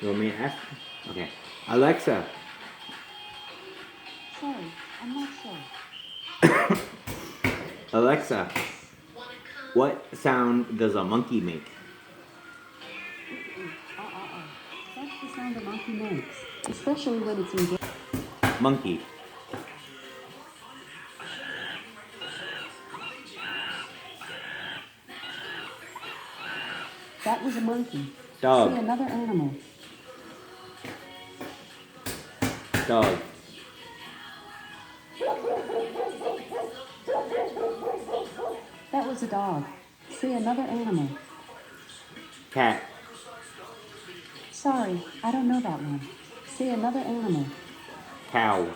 You want me to ask? Okay. Alexa, Sorry, I'm not sure. Alexa, what sound does a monkey make? That's the sound a monkey makes, especially when it's engaged. Monkey. That was a monkey. Dog. See another animal. Dog. That was a dog. See another animal. Cat. Sorry, I don't know that one. See another animal. Cow.